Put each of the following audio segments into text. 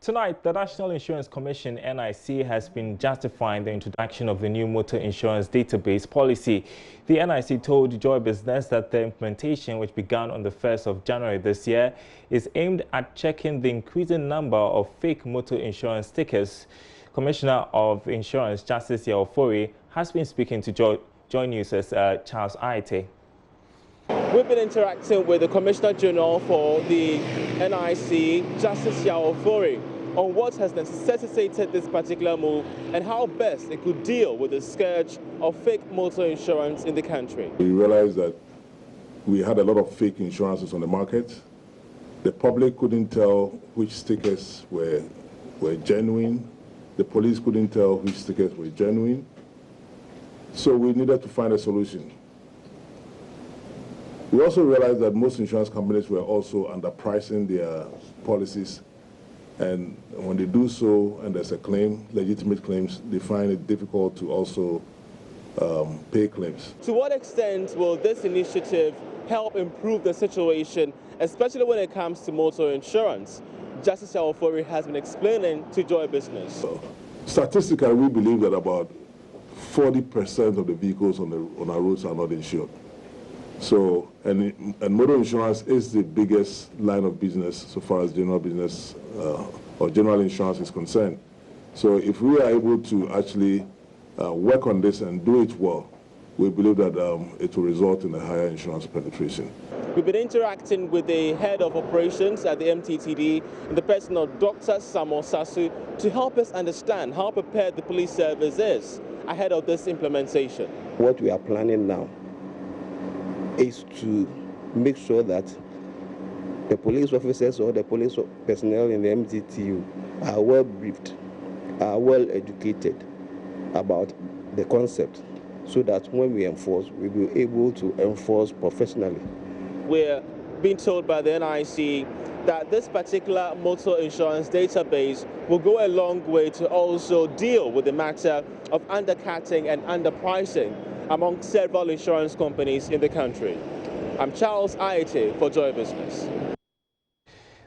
Tonight, the National Insurance Commission, NIC, has been justifying the introduction of the new motor insurance database policy. The NIC told Joy Business that the implementation, which began on the 1st of January this year, is aimed at checking the increasing number of fake motor insurance stickers. Commissioner of Insurance, Justice Yaofori, has been speaking to JoyNews' Charles Aite. We've been interacting with the Commissioner General for the NIC, Justice Yaofori, on what has necessitated this particular move and how best it could deal with the scourge of fake motor insurance in the country. We realized that we had a lot of fake insurances on the market. The public couldn't tell which stickers were genuine. The police couldn't tell which stickers were genuine. So we needed to find a solution. We also realized that most insurance companies were also underpricing their policies, and when they do so and there's a claim, legitimate claims, they find it difficult to also pay claims. To what extent will this initiative help improve the situation, especially when it comes to motor insurance? Justice Yaofori has been explaining to Joy Business. Statistically, we believe that about 40% of the vehicles on our roads are not insured. So, and motor insurance is the biggest line of business so far as general business or general insurance is concerned. So if we are able to actually work on this and do it well, we believe that it will result in a higher insurance penetration. We've been interacting with the head of operations at the MTTD in the person of Dr. Samuel Sasu to help us understand how prepared the police service is ahead of this implementation. What we are planning now is to make sure that the police officers or the police personnel in the MTTU are well briefed, are well educated about the concept, so that when we enforce, we will be able to enforce professionally. We're being told by the NIC that this particular motor insurance database will go a long way to also deal with the matter of undercutting and underpricing among several insurance companies in the country. I'm Charles Aite for Joy Business.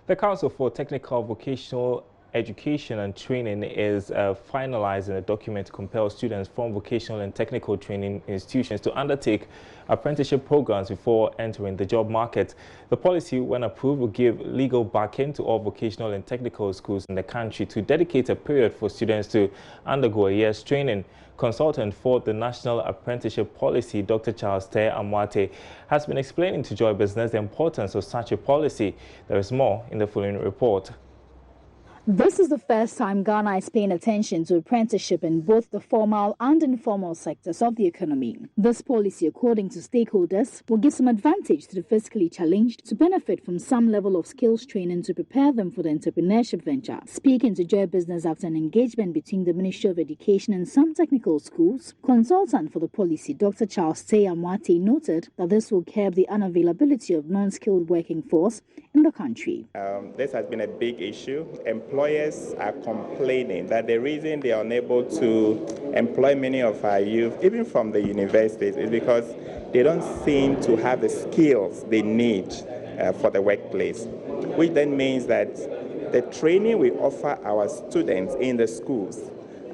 The Council for Technical Vocational Education and Training is finalizing a document to compel students from vocational and technical training institutions to undertake apprenticeship programs before entering the job market. The policy, when approved, will give legal backing to all vocational and technical schools in the country to dedicate a period for students to undergo a year's training. Consultant for the National Apprenticeship Policy, Dr. Charles Te Amwate, has been explaining to Joy Business the importance of such a policy. There is more in the following report. This is the first time Ghana is paying attention to apprenticeship in both the formal and informal sectors of the economy. This policy, according to stakeholders, will give some advantage to the fiscally challenged to benefit from some level of skills training to prepare them for the entrepreneurship venture. Speaking to Joy Business after an engagement between the Ministry of Education and some technical schools, consultant for the policy, Dr. Charles Te Amwate, noted that this will curb the unavailability of non-skilled working force in the country. This has been a big issue. Employers are complaining that the reason they are unable to employ many of our youth, even from the universities, is because they don't seem to have the skills they need for the workplace, which then means that the training we offer our students in the schools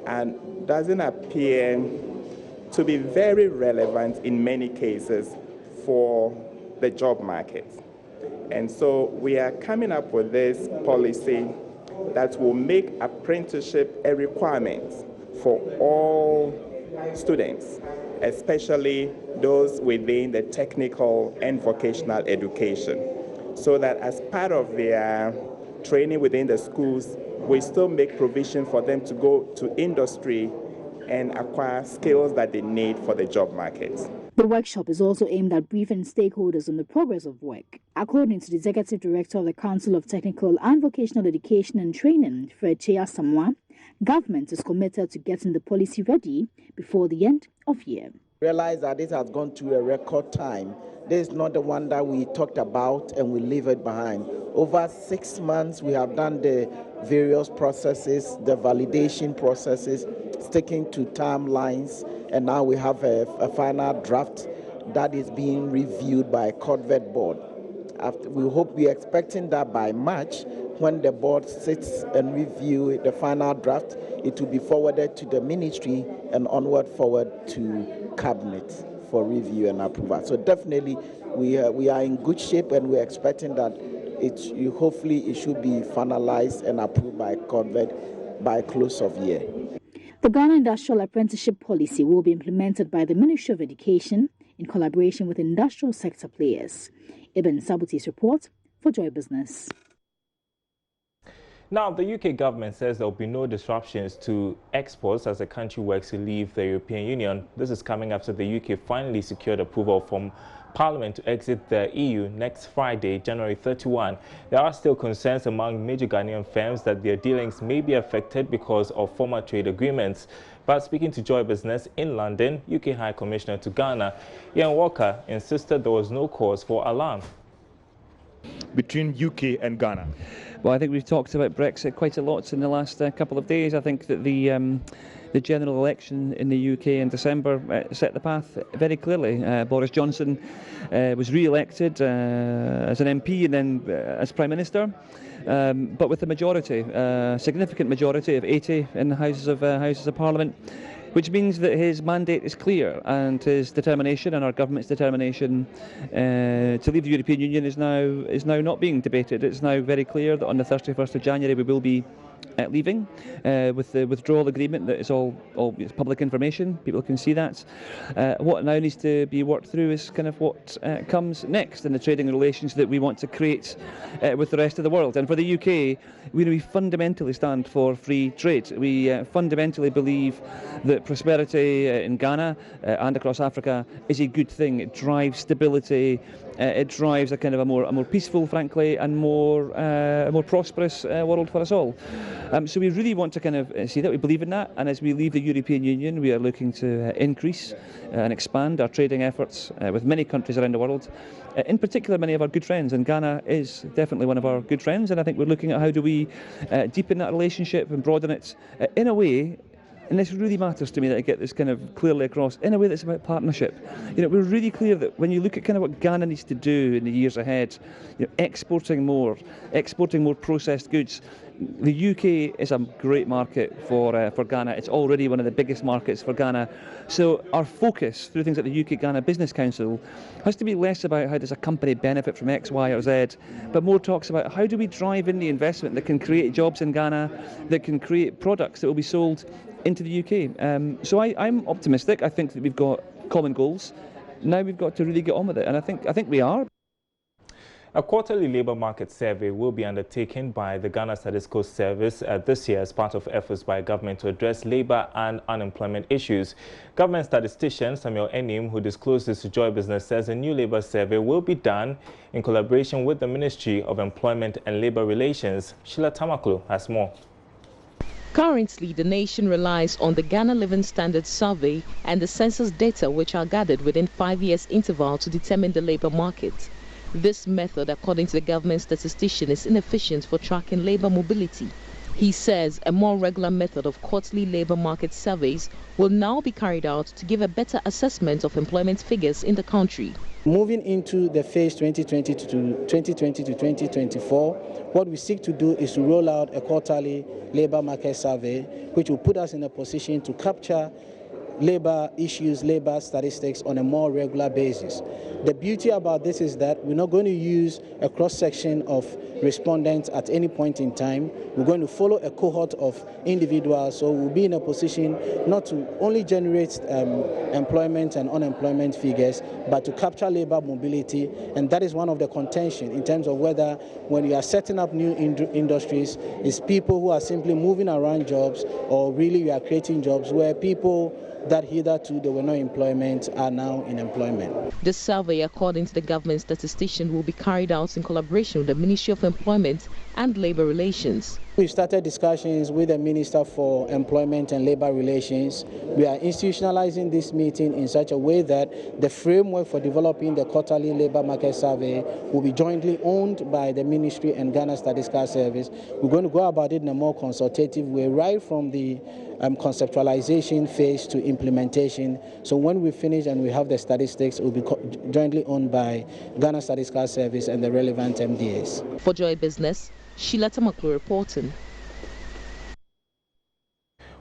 and doesn't appear to be very relevant in many cases for the job market. And so we are coming up with this policy that will make apprenticeship a requirement for all students, especially those within the technical and vocational education, so that as part of their training within the schools, we still make provision for them to go to industry and acquire skills that they need for the job market. The workshop is also aimed at briefing stakeholders on the progress of work. According to the Executive Director of the Council of Technical and Vocational Education and Training, Fred Chea Samoa, government is committed to getting the policy ready before the end of year. Realize that this has gone to a record time. This is not the one that we talked about and we leave it behind. Over 6 months, we have done the various processes, the validation processes, sticking to timelines, and now we have a final draft that is being reviewed by a CODVET board. we're expecting that by March, when the board sits and review the final draft, it will be forwarded to the ministry and onward forward to cabinet for review and approval. So definitely we are in good shape, and we're expecting that hopefully it should be finalized and approved by CONVED by close of year. The Ghana Industrial Apprenticeship Policy will be implemented by the Ministry of Education in collaboration with industrial sector players. Ibn Sabuti's report for Joy Business. Now, the UK government says there will be no disruptions to exports as the country works to leave the European Union. This is coming after the UK finally secured approval from Parliament to exit the EU next Friday, January 31. There are still concerns among major Ghanaian firms that their dealings may be affected because of former trade agreements. But speaking to Joy Business in London, UK High Commissioner to Ghana, Ian Walker, insisted there was no cause for alarm. Between UK and Ghana? Well, I think we've talked about Brexit quite a lot in the last couple of days. I think that the general election in the UK in December set the path very clearly. Boris Johnson was re-elected as an MP and then as Prime Minister, but with a majority, significant majority of 80 in the Houses of Parliament, which means that his mandate is clear, and his determination and our government's determination to leave the European Union is now not being debated. It's now very clear that on the 31st of January we will be leaving with the withdrawal agreement that is all it's public information. People can see that. What now needs to be worked through is kind of what comes next in the trading relations that we want to create with the rest of the world. And for the UK, we fundamentally stand for free trade. We fundamentally believe that prosperity in Ghana and across Africa is a good thing. It drives stability. It drives a kind of a more peaceful, frankly, and a more prosperous world for us all. So we really want to kind of see that. We believe in that, and as we leave the European Union, we are looking to increase and expand our trading efforts with many countries around the world. In particular, many of our good friends, and Ghana is definitely one of our good friends, and I think we're looking at how do we deepen that relationship and broaden it in a way. And this really matters to me that I get this kind of clearly across in a way that's about partnership. You know, we're really clear that when you look at kind of what Ghana needs to do in the years ahead, you know, exporting more processed goods. The UK is a great market for Ghana. It's already one of the biggest markets for Ghana. So our focus through things like the UK Ghana Business Council has to be less about how does a company benefit from X, Y or Z, but more talks about how do we drive in the investment that can create jobs in Ghana, that can create products that will be sold into the UK. So I'm optimistic. I think that we've got common goals. Now we've got to really get on with it, and I think we are. A quarterly labour market survey will be undertaken by the Ghana Statistical Service this year as part of efforts by government to address labour and unemployment issues. Government statistician Samuel Enim, who disclosed this to Joy Business, says a new labour survey will be done in collaboration with the Ministry of Employment and Labour Relations. Sheila Tamaklo has more. Currently, the nation relies on the Ghana Living Standards Survey and the census data, which are gathered within 5 years interval to determine the labour market. This method, according to the government statistician, is inefficient for tracking labour mobility. He says a more regular method of quarterly labour market surveys will now be carried out to give a better assessment of employment figures in the country. Moving into the phase 2020 to 2024, what we seek to do is to roll out a quarterly labour market survey, which will put us in a position to capture labour issues, labour statistics on a more regular basis. The beauty about this is that we're not going to use a cross-section of respondents at any point in time. We're going to follow a cohort of individuals, so we'll be in a position not to only generate employment and unemployment figures, but to capture labour mobility, and that is one of the contention in terms of whether when you are setting up new industries, it's people who are simply moving around jobs, or really we are creating jobs where people that hitherto there were no employment are now in employment. The survey, according to the government statistician, will be carried out in collaboration with the Ministry of Employment and Labour Relations. We started discussions with the Minister for Employment and Labour Relations. We are institutionalizing this meeting in such a way that the framework for developing the quarterly labour market survey will be jointly owned by the Ministry and Ghana Statistical Service. We're going to go about it in a more consultative way, right from the conceptualization phase to implementation. So when we finish and we have the statistics, it will be jointly owned by Ghana Statistical Service and the relevant MDAs. For Joy Business, Sheila Tamaklo reporting.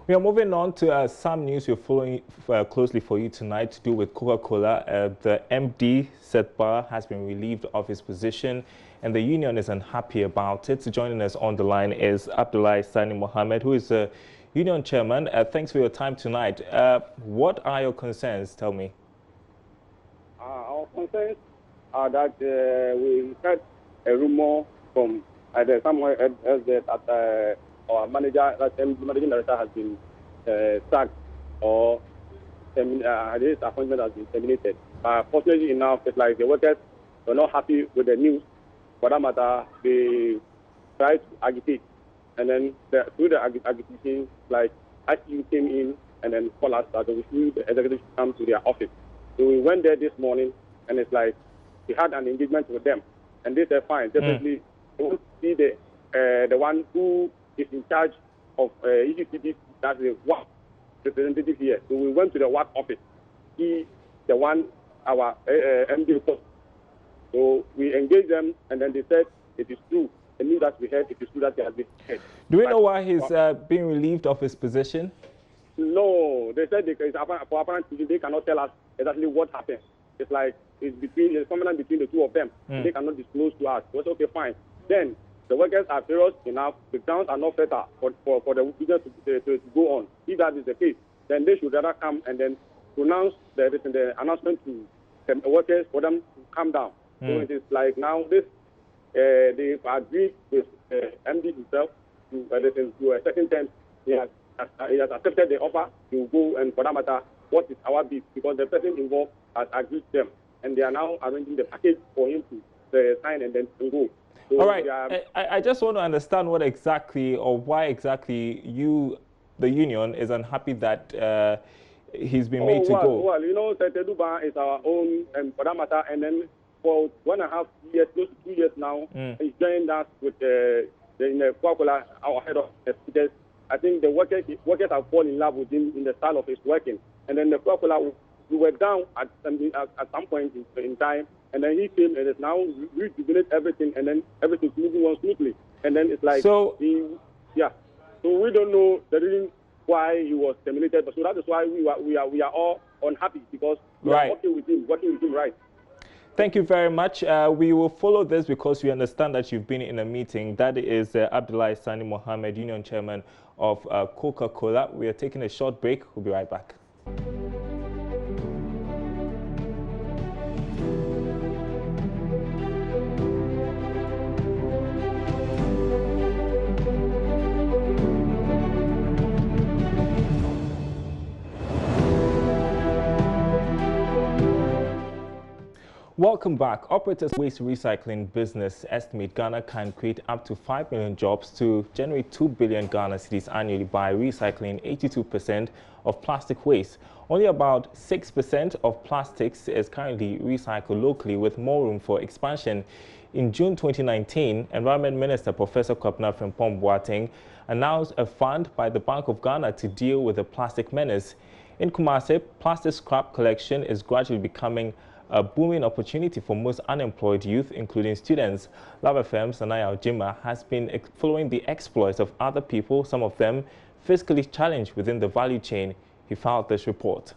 We are moving on to some news we're following closely for you tonight to do with Coca-Cola. The MD, Seth Barr, has been relieved of his position and the union is unhappy about it. So joining us on the line is Abdullahi Sani Mohammed, who is the union chairman. Thanks for your time tonight. What are your concerns? Tell me. Our concerns are that we heard a rumor from somewhere else that our manager, managing director, has been sacked or his appointment has been terminated. Fortunately enough, it's like the workers were not happy with the news. For that matter, they tried to agitate, and then through the agitation, like ICU came in and then called us that we should the executive should come to their office. So we went there this morning, and it's like we had an engagement with them, and they said fine, definitely. We want to see the one who is in charge of EGCD, that's the WAC representative here. So we went to the WAC office. He, the one, our MD. So we engaged them, and then they said it is true. The news that we heard, it is true that they have been heard. Do we know why he's being relieved of his position? No, they said for apparent reason they cannot tell us exactly what happened. It's like it's common between the two of them. They cannot disclose to us. So it's okay, fine. Then the workers are serious enough. The grounds are not better for the business to go on. If that is the case, then they should rather come and then pronounce the announcement to the workers for them to calm down. So it is like now this they agreed with MD himself to a certain time. He has accepted the offer to go, and for that matter, what is our bid? Because the person involved has agreed them, and they are now arranging the package for him to sign and then go. So all right. I just want to understand what exactly or why exactly the union, is unhappy that he's been made to go. Well, you know, Teteduba is our own, and for that matter, and then for 1.5 years, close to 2 years now, he's joined us with Coca-Cola, our head of speakers. I think the workers have fallen in love with him in the style of his working. And then the Coca-Cola, we were down at some point in time, and then he came and has now rejuvenated everything, and then everything's moving on smoothly. And then it's like, so we don't know the reason why he was terminated, but so that is why we are all unhappy, because we are working with him right. Thank you very much. We will follow this because we understand that you've been in a meeting. That is Abdullahi Sani Mohammed, Union Chairman of Coca-Cola. We are taking a short break. We'll be right back. Welcome back. Operators waste recycling business estimate Ghana can create up to 5 million jobs to generate 2 billion Ghana cedis annually by recycling 82% of plastic waste. Only about 6% of plastics is currently recycled locally, with more room for expansion. In June 2019, Environment Minister Professor Kwabena Frimpong Boateng announced a fund by the Bank of Ghana to deal with the plastic menace. In Kumasi, plastic scrap collection is gradually becoming a booming opportunity for most unemployed youth, including students. Love FM's Anaya Ojima has been following the exploits of other people, some of them physically challenged within the value chain. He filed this report.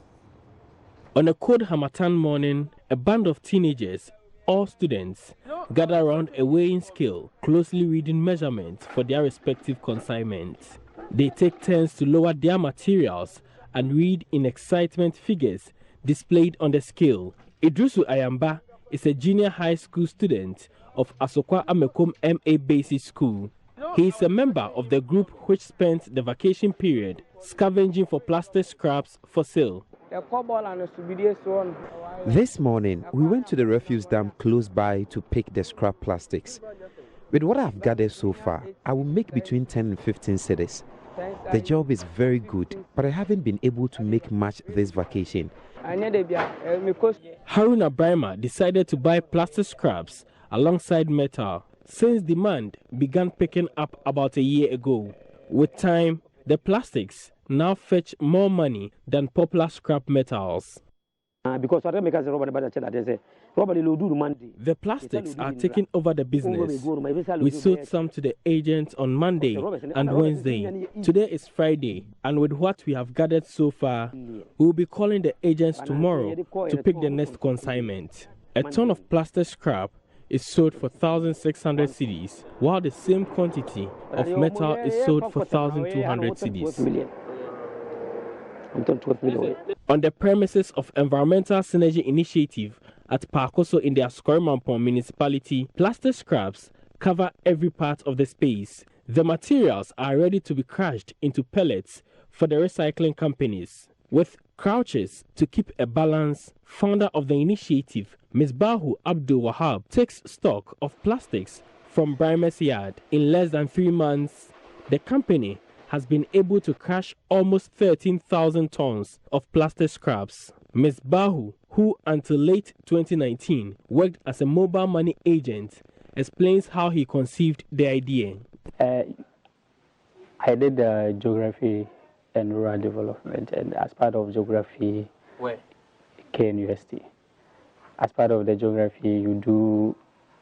On a cold Harmattan morning, a band of teenagers, all students, gather around a weighing scale, closely reading measurements for their respective consignments. They take turns to lower their materials and read in excitement figures displayed on the scale. Idrusu Ayamba is a junior high school student of Asokwa Amekom MA Basic School. He is a member of the group which spent the vacation period scavenging for plastic scraps for sale. This morning, we went to the refuse dump close by to pick the scrap plastics. With what I've gathered so far, I will make between 10 and 15 cedis. The job is very good, but I haven't been able to make much this vacation. Haruna Brahma decided to buy plastic scraps alongside metal since demand began picking up about a year ago. With time, the plastics now fetch more money than popular scrap metals. The plastics are taking over the business. We sold some to the agents on Monday and Wednesday. Today is Friday, and with what we have gathered so far, we will be calling the agents tomorrow to pick the next consignment. A ton of plastic scrap is sold for 1,600 cedis, while the same quantity of metal is sold for 1,200 cedis. On the premises of Environmental Synergy Initiative at Pakoso in the Asukarimampong municipality, plastic scraps cover every part of the space. The materials are ready to be crushed into pellets for the recycling companies. With crouches to keep a balance, founder of the initiative, Ms. Bahu Abdul Wahab, takes stock of plastics from Brimer's yard. In less than 3 months, the company has been able to crush almost 13,000 tons of plastic scraps. Ms. Bahu, who until late 2019 worked as a mobile money agent, explains how he conceived the idea. I did geography and rural development, and as part of geography, KNUST. As part of the geography, you do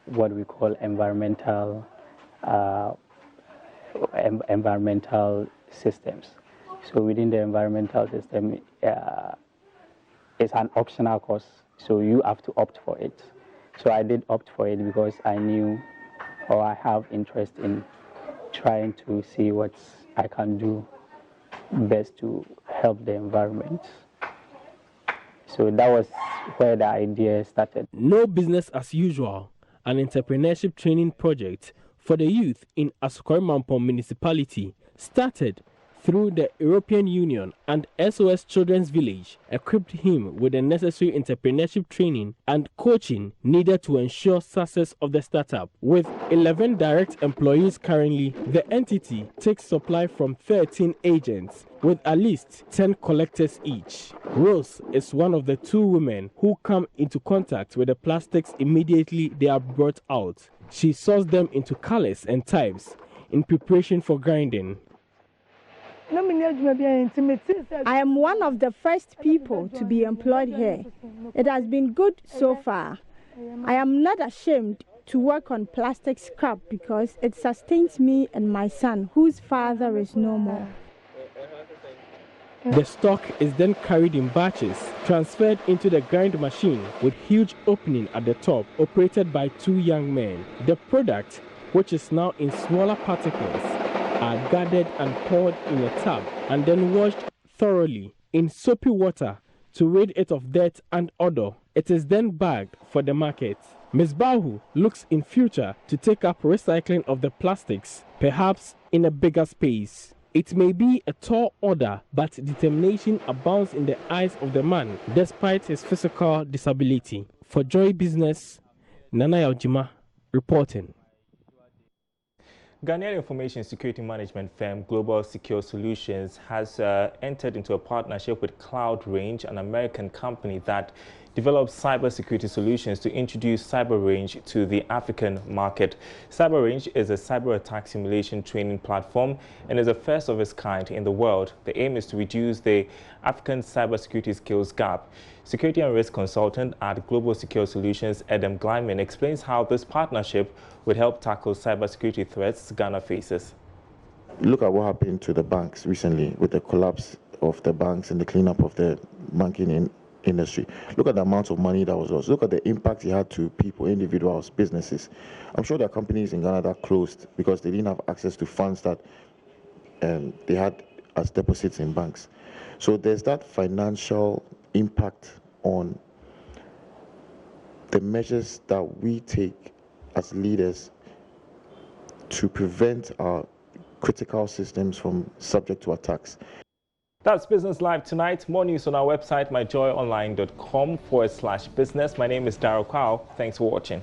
what we call environmental systems. So within the environmental system, it's an optional course, so you have to opt for it. So I did opt for it because I knew, or I have interest in trying to see what I can do best to help the environment. So that was where the idea started. No business as usual, an entrepreneurship training project for the youth in Asukarimampong municipality started through the European Union, and SOS Children's Village equipped him with the necessary entrepreneurship training and coaching needed to ensure success of the startup. With 11 direct employees currently, the entity takes supply from 13 agents with at least 10 collectors each. Rose is one of the 2 women who come into contact with the plastics immediately they are brought out. She sorts them into colors and types in preparation for grinding. I am one of the first people to be employed here. It has been good so far. I am not ashamed to work on plastic scrap because it sustains me and my son, whose father is no more. The stock is then carried in batches, transferred into the grind machine with huge opening at the top, operated by 2 young men. The product, which is now in smaller particles, are gathered and poured in a tub and then washed thoroughly in soapy water to rid it of dirt and odor. It is then bagged for the market. Ms. Bahu looks in future to take up recycling of the plastics, perhaps in a bigger space. It may be a tall order, but determination abounds in the eyes of the man despite his physical disability. For Joy Business, Nana Yaujima reporting. Ghanaian information security management firm Global Secure Solutions has entered into a partnership with Cloud Range, an American company that develops cybersecurity solutions to introduce Cyber Range to the African market. Cyber Range is a cyber attack simulation training platform and is the first of its kind in the world. The aim is to reduce the African cybersecurity skills gap. Security and risk consultant at Global Secure Solutions, Adam Glyman, explains how this partnership would help tackle cybersecurity threats Ghana faces. Look at what happened to the banks recently with the collapse of the banks and the cleanup of the banking industry. Look at the amount of money that was lost. Look at the impact it had to people, individuals, businesses. I'm sure there are companies in Ghana that closed because they didn't have access to funds that they had as deposits in banks. So there's that financial impact on the measures that we take as leaders to prevent our critical systems from subject to attacks. That's Business Live tonight. More news on our website, myjoyonline.com/business. My name is Darryl Kwao. Thanks for watching.